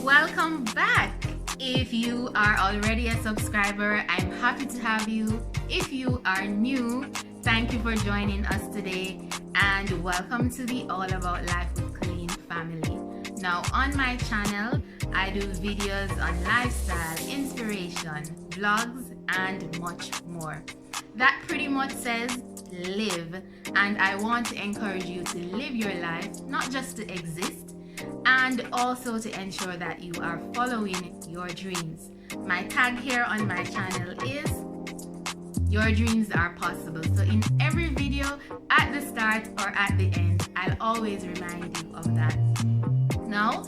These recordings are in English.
welcome back. If you are already a subscriber, I'm happy to have you. If you are new, thank you for joining us today and welcome to the All About Life with Colleen family. Now on my channel, I do videos on lifestyle, inspiration, vlogs, and much more. That pretty much says live, and I want to encourage you to live your life, not just to exist, and also to ensure that you are following your dreams. My tag here on my channel is your dreams are possible. So in every video, at the start or at the end, I'll always remind you of that. Now,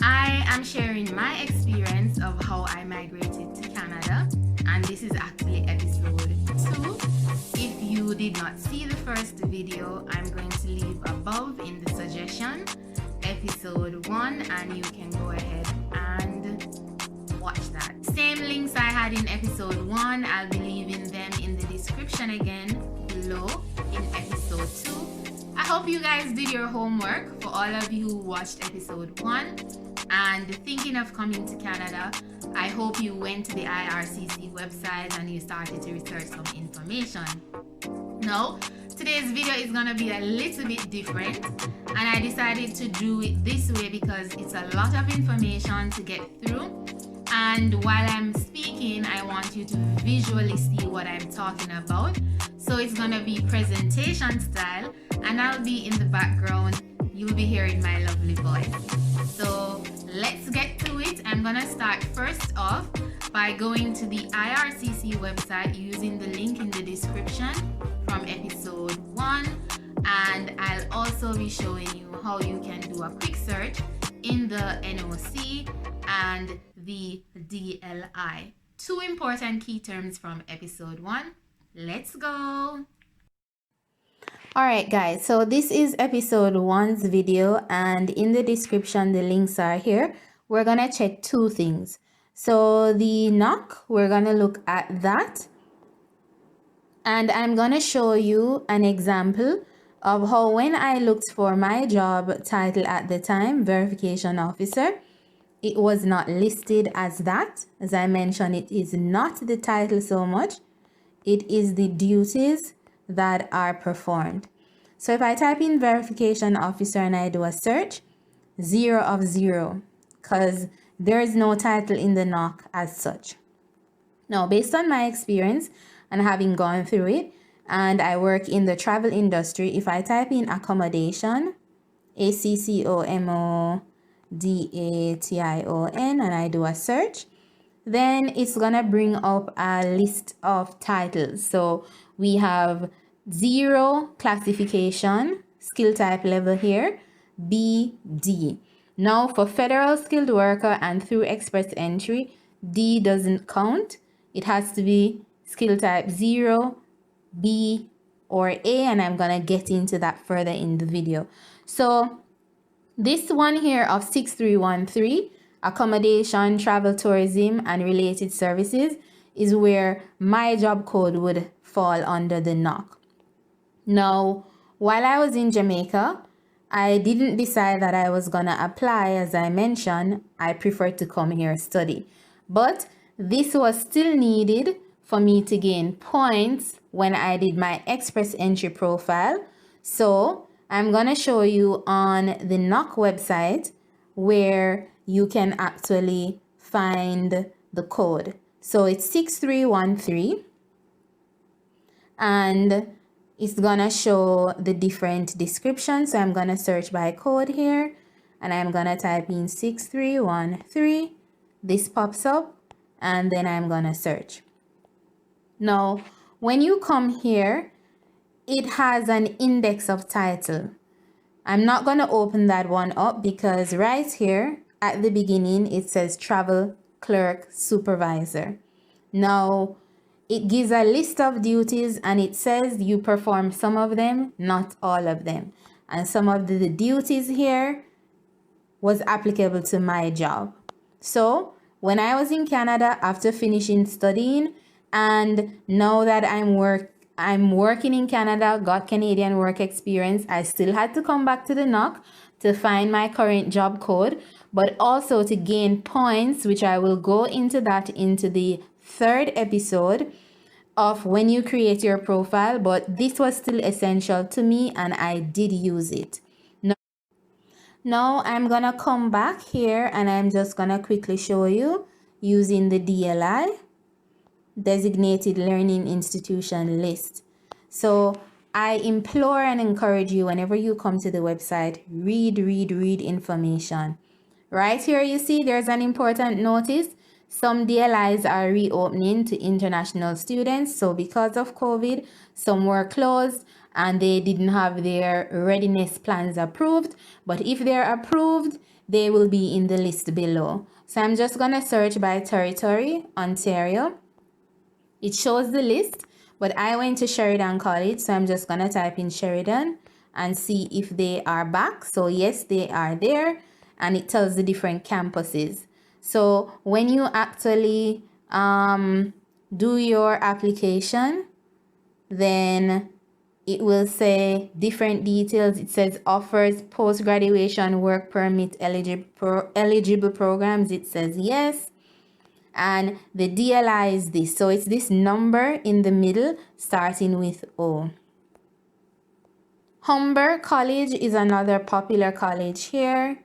I am sharing my experience of how I migrated to Canada, and this is actually episode 2. If you did not see the first video, I'm going to leave above in the suggestion episode 1, and you can go ahead and watch that. Same links I had in episode 1, I'll be leaving them in the description again below in episode 2. I hope you guys did your homework. For all of you who watched episode 1 and thinking of coming to Canada, I hope you went to the IRCC website and you started to research some information. Now, today's video is gonna be a little bit different, and I decided to do it this way because it's a lot of information to get through, and while I'm speaking I want you to visually see what I'm talking about. So it's gonna be presentation style, and I'll be in the background. You'll be hearing my lovely voice. So let's get to it. I'm gonna start first off by going to the IRCC website using the link in the description from episode 1, and I'll also be showing you how you can do a quick search in the NOC and the DLI. 2 important key terms from episode 1. Let's go. Alright guys, so this is episode 1's video, and in the description the links are here. We're gonna check 2 things. So the knock, we're gonna look at that, and I'm gonna show you an example of how when I looked for my job title at the time, verification officer, it was not listed as that. As I mentioned, it is not the title so much, it is the duties that are performed. So if I type in verification officer and I do a search, 0 of 0, because there is no title in the knock as such. Now, based on my experience and having gone through it, and I work in the travel industry, if I type in accommodation, ACCOMODATION, and I do a search, then it's gonna bring up a list of titles. So we have 0 classification, skill type level here, BD. Now for federal skilled worker and through express entry, D doesn't count. It has to be skill type 0, B, or A, and I'm gonna get into that further in the video. So this one here of 6313, accommodation, travel, tourism, and related services, is where my job code would fall under the knock. Now, while I was in Jamaica, I didn't decide that I was gonna apply. As I mentioned, I preferred to come here study, but this was still needed for me to gain points when I did my express entry profile. So I'm gonna show you on the knock website where you can actually find the code. So it's 6313, and it's gonna show the different descriptions. So I'm gonna search by code here, and I'm gonna type in 6313. This pops up, and then I'm gonna search. Now, when you come here, it has an index of title. I'm not gonna open that one up because right here at the beginning, it says travel clerk supervisor. Now, it gives a list of duties, and it says you perform some of them, not all of them. And some of the duties here was applicable to my job. So when I was in Canada after finishing studying, and now that I'm working in Canada, got Canadian work experience, I still had to come back to the knock to find my current job code. but also to gain points, which I will go into that into the third episode of when you create your profile. But this was still essential to me and I did use it. Now I'm gonna come back here and I'm just gonna quickly show you using the DLI, designated learning institution list. So I implore and encourage you, whenever you come to the website, read information. Right here you see there's an important notice. Some DLIs are reopening to international students. So because of COVID, some were closed and they didn't have their readiness plans approved. But if they're approved, they will be in the list below. So I'm just going to search by territory, Ontario. It shows the list, but I went to Sheridan College, so I'm just going to type in Sheridan and see if they are back. So yes, they are there, and it tells the different campuses. So when you actually do your application, then it will say different details. It says offers post-graduation work permit eligible programs. It says yes. And the DLI is this. So it's this number in the middle starting with O. Humber College is another popular college here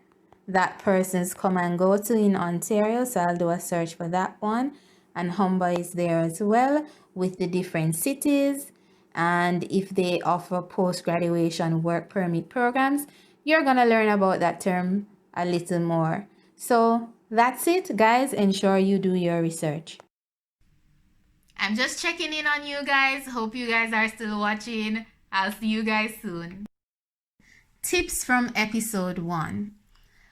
that persons come and go to in Ontario. So I'll do a search for that one. And Humber is there as well with the different cities. And if they offer post-graduation work permit programs, you're going to learn about that term a little more. So that's it, guys. Ensure you do your research. I'm just checking in on you guys. Hope you guys are still watching. I'll see you guys soon. Tips from episode 1.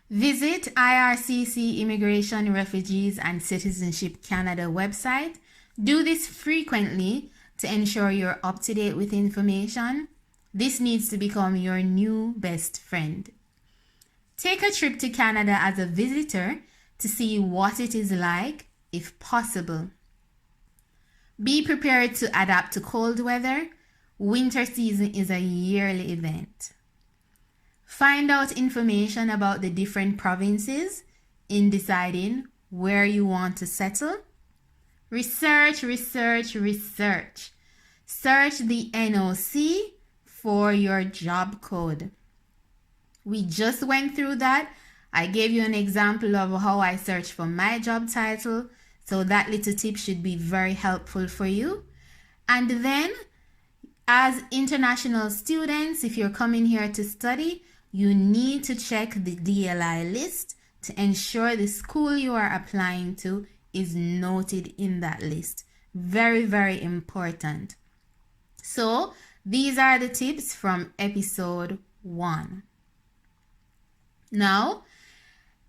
Visit IRCC Immigration, Refugees and Citizenship Canada website. Do this frequently to ensure you're up to date with information. This needs to become your new best friend. Take a trip to Canada as a visitor to see what it is like, if possible. Be prepared to adapt to cold weather. Winter season is a yearly event. Find out information about the different provinces in deciding where you want to settle. Research. Search the NOC for your job code. We just went through that. I gave you an example of how I search for my job title. So that little tip should be very helpful for you. And then as international students, if you're coming here to study, you need to check the DLI list to ensure the school you are applying to is noted in that list. Very, very important. So these are the tips from episode 1. Now,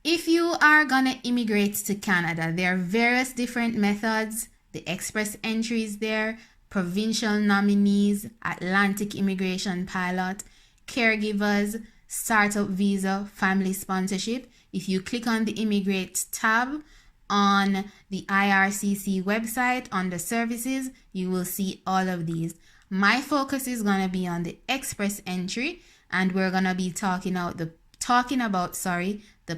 if you are gonna immigrate to Canada, there are various different methods. The express entry is there, provincial nominees, Atlantic immigration pilot, caregivers, startup visa, family sponsorship. If you click on the Immigrate tab on the IRCC website under services, you will see all of these. My focus is gonna be on the express entry, and we're gonna be talking about the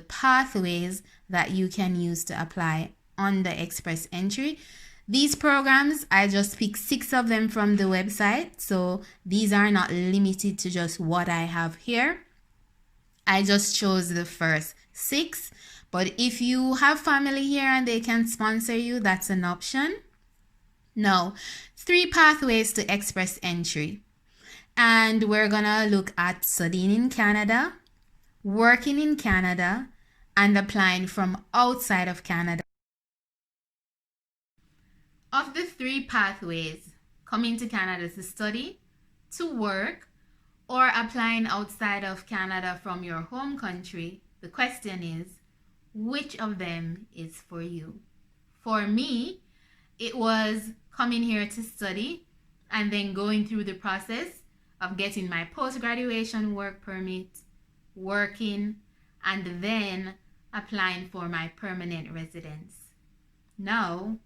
pathways that you can use to apply on the express entry. These programs, I just picked 6 of them from the website. So these are not limited to just what I have here. I just chose the first 6. But if you have family here and they can sponsor you, that's an option. Now, 3 pathways to express entry. And we're gonna look at studying in Canada, working in Canada, and applying from outside of Canada. Of the 3 pathways, coming to Canada to study, to work, or applying outside of Canada from your home country, the question is, which of them is for you? For me, it was coming here to study and then going through the process of getting my post-graduation work permit, working, and then applying for my permanent residence. Now,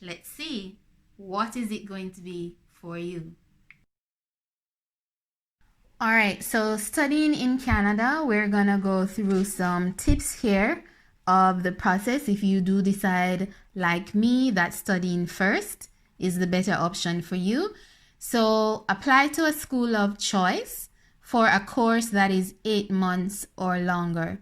let's see, what is it going to be for you? All right, so studying in Canada, we're gonna go through some tips here of the process. If you do decide, like me, that studying first is the better option for you. So apply to a school of choice for a course that is 8 months or longer.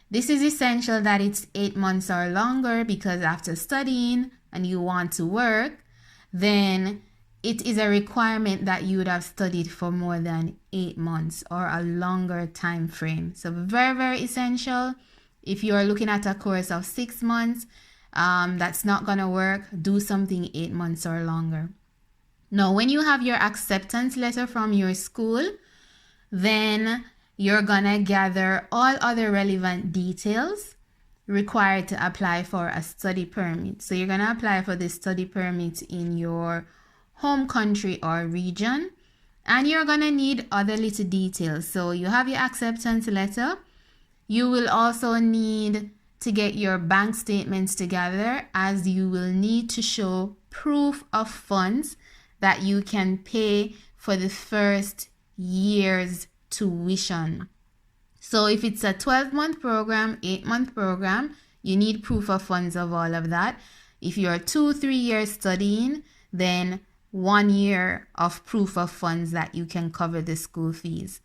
This is essential that it's 8 months or longer because after studying and you want to work, then it is a requirement that you would have studied for more than 8 months or a longer time frame. So very, very essential. If you are looking at a course of 6 months, that's not going to work. Do something 8 months or longer. Now, when you have your acceptance letter from your school, then you're going to gather all other relevant details required to apply for a study permit. So you're going to apply for the study permit in your home country or region, and you're going to need other little details. So you have your acceptance letter. You will also need to get your bank statements together, as you will need to show proof of funds that you can pay for the first year's tuition. So if it's a 12-month program, 8-month program, you need proof of funds of all of that. If you're 2-3 years studying, then 1 year of proof of funds that you can cover the school fees.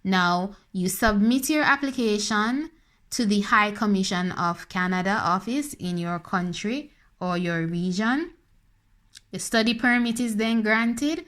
Now, you submit your application to the High Commission of Canada office in your country or your region. The study permit is then granted.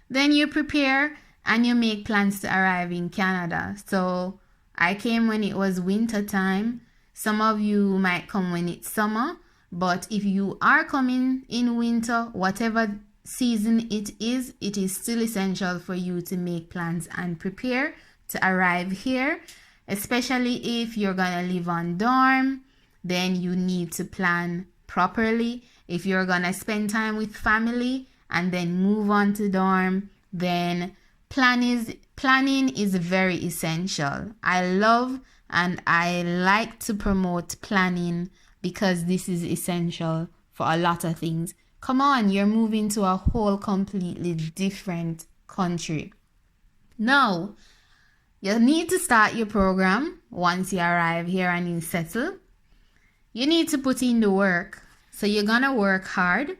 Then you prepare and you make plans to arrive in Canada. So I came when it was winter time. Some of you might come when it's summer. But if you are coming in winter, whatever season it is still essential for you to make plans and prepare to arrive here. Especially if you're going to live on dorm, then you need to plan properly. If you're going to spend time with family and then move on to dorm, then planning is very essential. I love and I like to promote planning because this is essential for a lot of things. Come on, you're moving to a whole completely different country. Now, you need to start your program once you arrive here and you settle. You need to put in the work. So you're going to work hard.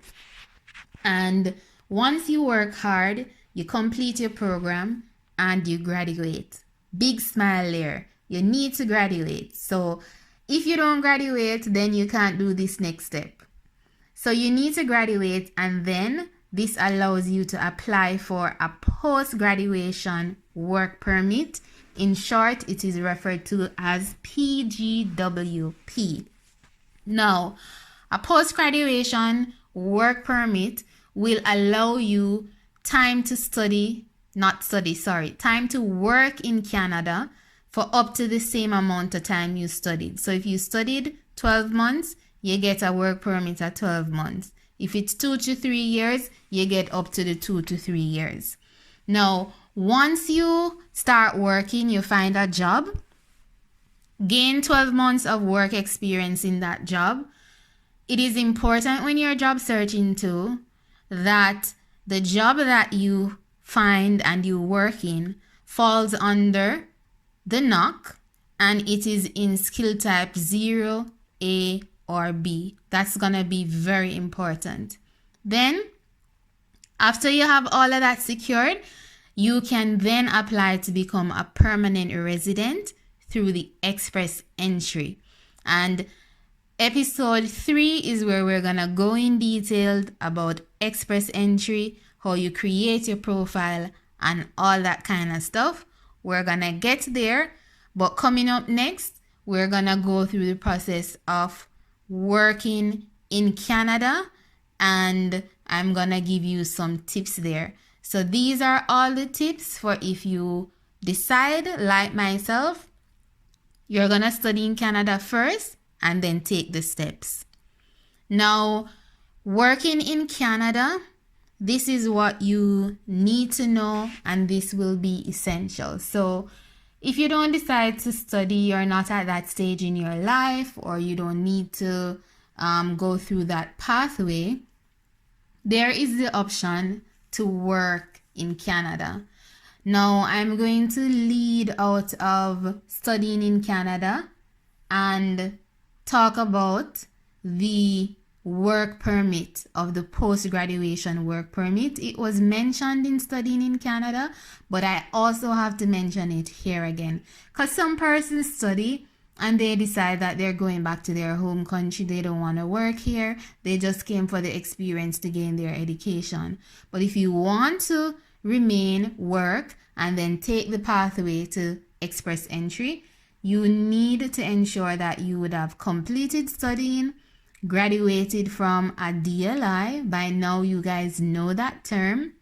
And once you work hard, you complete your program and you graduate. Big smile there. You need to graduate. So if you don't graduate, then you can't do this next step. So you need to graduate, and then this allows you to apply for a post-graduation work permit. In short, it is referred to as PGWP. Now, a post-graduation work permit will allow you time to time to work in Canada for up to the same amount of time you studied. So if you studied 12 months, you get a work permit at 12 months. If it's 2 to 3 years, you get up to the 2 to 3 years. Now, once you start working, you find a job, gain 12 months of work experience in that job. It is important when you're job searching too that the job that you find and you work in falls under the NOC and it is in skill type 0, A, or B. That's going to be very important. Then, after you have all of that secured, you can then apply to become a permanent resident through the express entry. And episode 3 is where we're going to go in detail about express entry, how you create your profile, and all that kind of stuff. We're going to get there. But coming up next, we're going to go through the process of working in Canada, and I'm going to give you some tips there. So these are all the tips for if you decide, like myself, you're going to study in Canada first and then take the steps. Now, working in Canada, this is what you need to know, and this will be essential. So if you don't decide to study, you're not at that stage in your life, or you don't need to go through that pathway, there is the option to work in Canada. Now, I'm going to lead out of studying in Canada and talk about the work permit of the post-graduation work permit. It was mentioned in studying in Canada, but I also have to mention it here again because some persons study and they decide that they're going back to their home country. They don't want to work here. They just came for the experience to gain their education. But if you want to remain, work, and then take the pathway to express entry, you need to ensure that you would have completed studying, graduated from a DLI. By now, you guys know that term.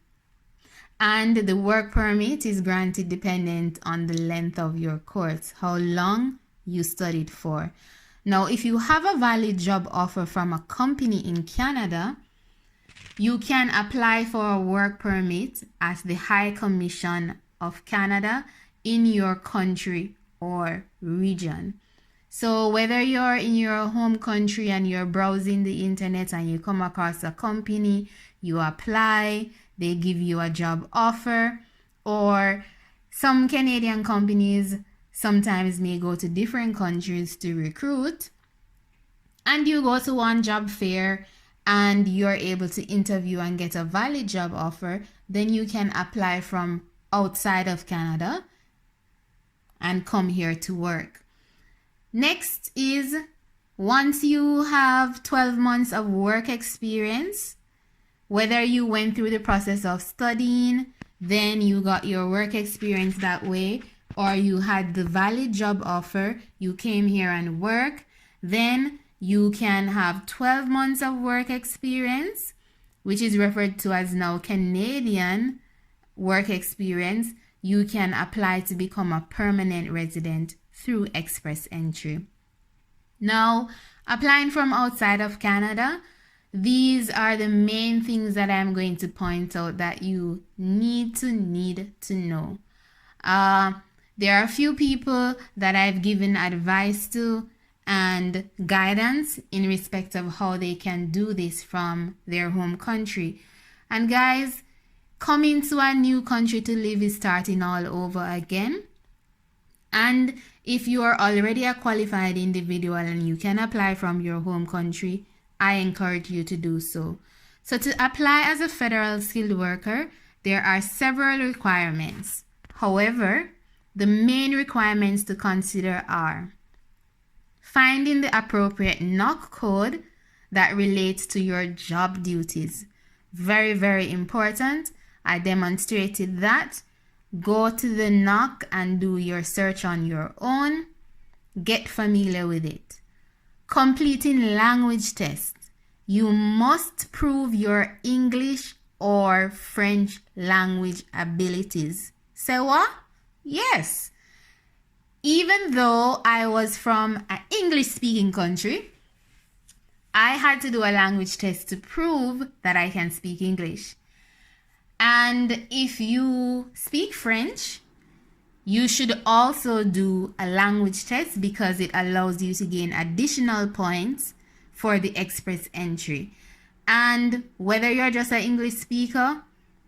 And the work permit is granted dependent on the length of your course, how long you studied for. Now, if you have a valid job offer from a company in Canada, you can apply for a work permit at the High Commission of Canada in your country or region. So whether you're in your home country and you're browsing the internet and you come across a company, you apply, they give you a job offer, or some Canadian companies sometimes may go to different countries to recruit, and you go to one job fair and you're able to interview and get a valid job offer, then you can apply from outside of Canada and come here to work. Next is, once you have 12 months of work experience, whether you went through the process of studying, then you got your work experience that way, or you had the valid job offer, you came here and work, then you can have 12 months of work experience, which is referred to as now Canadian work experience. You can apply to become a permanent resident through express entry. Now, applying from outside of Canada, these are the main things that I'm going to point out that you need to know. There are a few people that I've given advice to and guidance in respect of how they can do this from their home country. And guys, coming to a new country to live is starting all over again. And if you are already a qualified individual and you can apply from your home country, I encourage you to do so. So to apply as a federal skilled worker, there are several requirements. However, the main requirements to consider are finding the appropriate NOC code that relates to your job duties. Very, very important. I demonstrated that. Go to the NOC and do your search on your own. Get familiar with it. Completing language tests. You must prove your English or French language abilities. Say what? Yes. Even though I was from an English-speaking country, I had to do a language test to prove that I can speak English. And if you speak French, you should also do a language test because it allows you to gain additional points for the express entry. And whether you're just an English speaker,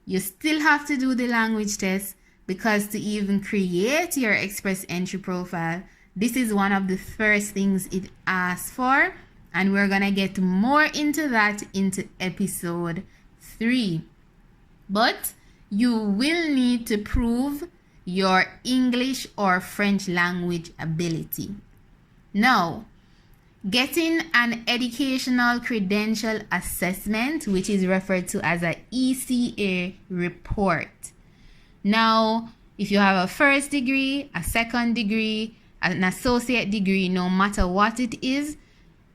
you still have to do the language test because to even create your express entry profile, this is one of the first things it asks for. And we're going to get more into that into episode 3. But you will need to prove your English or French language ability. Now, getting an educational credential assessment, which is referred to as an ECA report. Now, if you have a first degree, a second degree, an associate degree, no matter what it is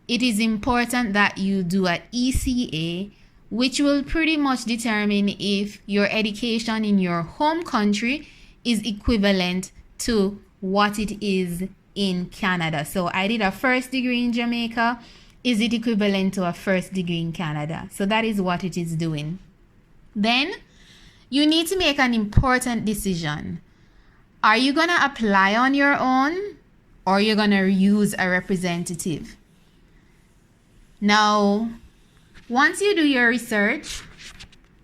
important that you do an ECA, which will pretty much determine if your education in your home country is equivalent to what it is in Canada. So I did a first degree in Jamaica. Is it equivalent to a first degree in Canada? So that is what it is doing. Then you need to make an important decision. Are you going to apply on your own or you're going to use a representative? Now, once you do your research,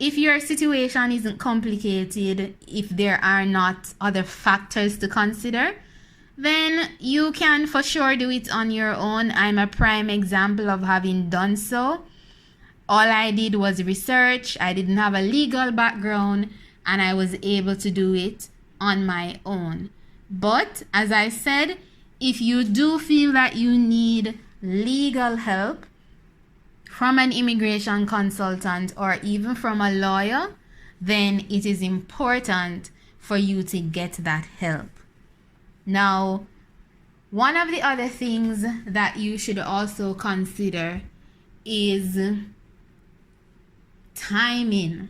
If your situation isn't complicated, if there are not other factors to consider, then you can for sure do it on your own. I'm a prime example of having done so. All I did was research. I didn't have a legal background, and I was able to do it on my own. But as I said, if you do feel that you need legal help from an immigration consultant or even from a lawyer, then it is important for you to get that help. Now, one of the other things that you should also consider is timing.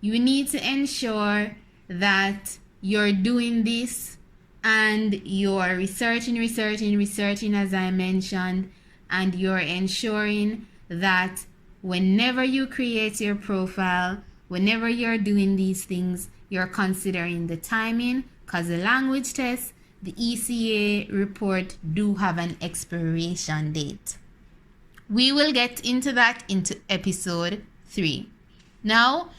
You need to ensure that you're doing this and you're researching as I mentioned, and you're ensuring that whenever you create your profile, whenever you're doing these things, you're considering the timing, because the language test, the ECA report do have an expiration date. We will get into that into episode 3. Now,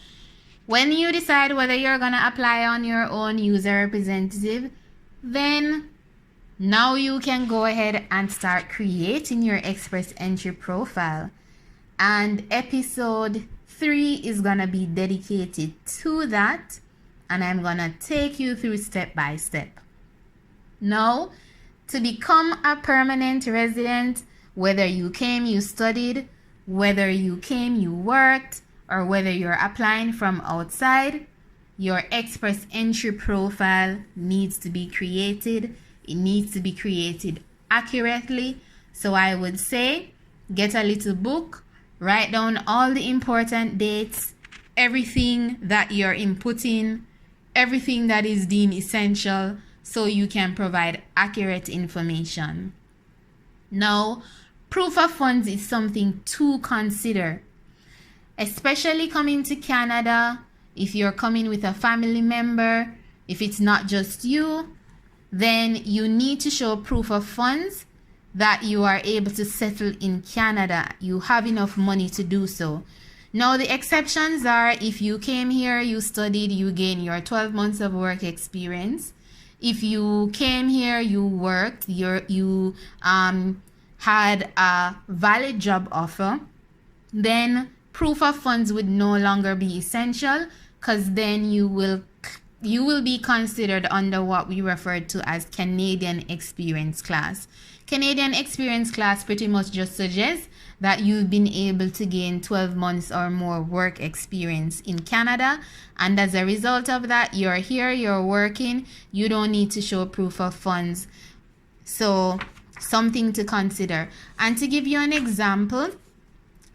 when you decide whether you're going to apply on your own, use a representative, then now you can go ahead and start creating your express entry profile. And episode 3 is going to be dedicated to that, and I'm going to take you through step by step. Now, to become a permanent resident, whether you came, you studied, whether you came, you worked, or whether you're applying from outside, your express entry profile needs to be created. It needs to be created accurately. So I would say, get a little book, write down all the important dates, everything that you're inputting, everything that is deemed essential, so you can provide accurate information. Now, proof of funds is something to consider, especially coming to Canada. If you're coming with a family member, if it's not just you, then you need to show proof of funds that you are able to settle in Canada. You have enough money to do so. Now, the exceptions are if you came here, you studied, you gained your 12 months of work experience. If you came here, you worked, you had a valid job offer, then proof of funds would no longer be essential, because then you will be considered under what we refer to as Canadian experience class. Canadian experience class pretty much just suggests that you've been able to gain 12 months or more work experience in Canada, and as a result of that, you're here, you're working, you don't need to show proof of funds. So something to consider. And to give you an example,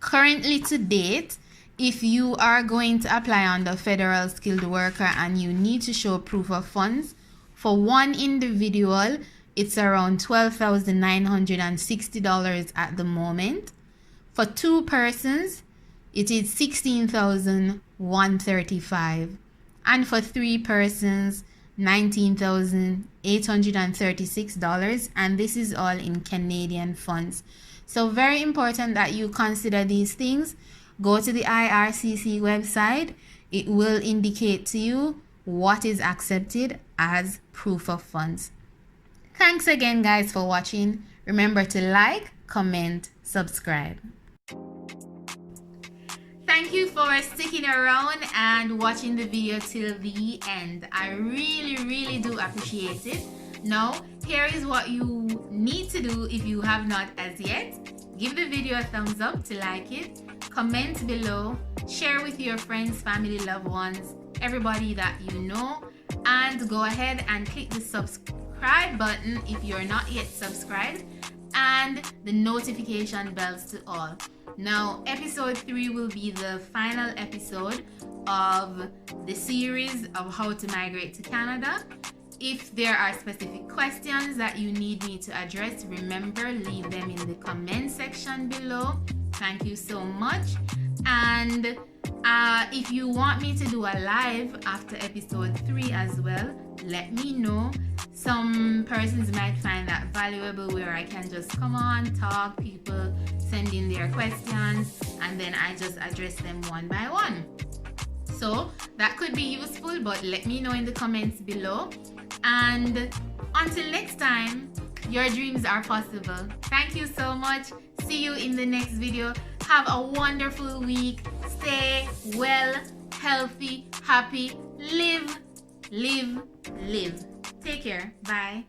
currently to date, if you are going to apply on the federal skilled worker and you need to show proof of funds, for one individual, it's around $12,960 at the moment. For 2 persons, it is $16,135. And for 3 persons, $19,836. And this is all in Canadian funds. So very important that you consider these things. Go to the IRCC website. It will indicate to you what is accepted as proof of funds. Thanks again, guys, for watching. Remember to like, comment, subscribe. Thank you for sticking around and watching the video till the end. I really do appreciate it. Now, here is what you need to do if you have not as yet. Give the video a thumbs up to like it. Comment below. Share with your friends, family, loved ones, everybody that you know. And go ahead and click the subscribe button if you're not yet subscribed. And the notification bells to all. Now, episode 3 will be the final episode of the series of how to migrate to Canada. If there are specific questions that you need me to address, remember, leave them in the comment section below. Thank you so much. And if you want me to do a live after episode 3 as well, let me know. Some persons might find that valuable, where I can just come on, talk, people send in their questions, and then I just address them one by one. So that could be useful, but let me know in the comments below. And until next time, your dreams are possible. Thank you so much. See you in the next video. Have a wonderful week. Stay well, healthy, happy. Live, live, live. Take care. Bye.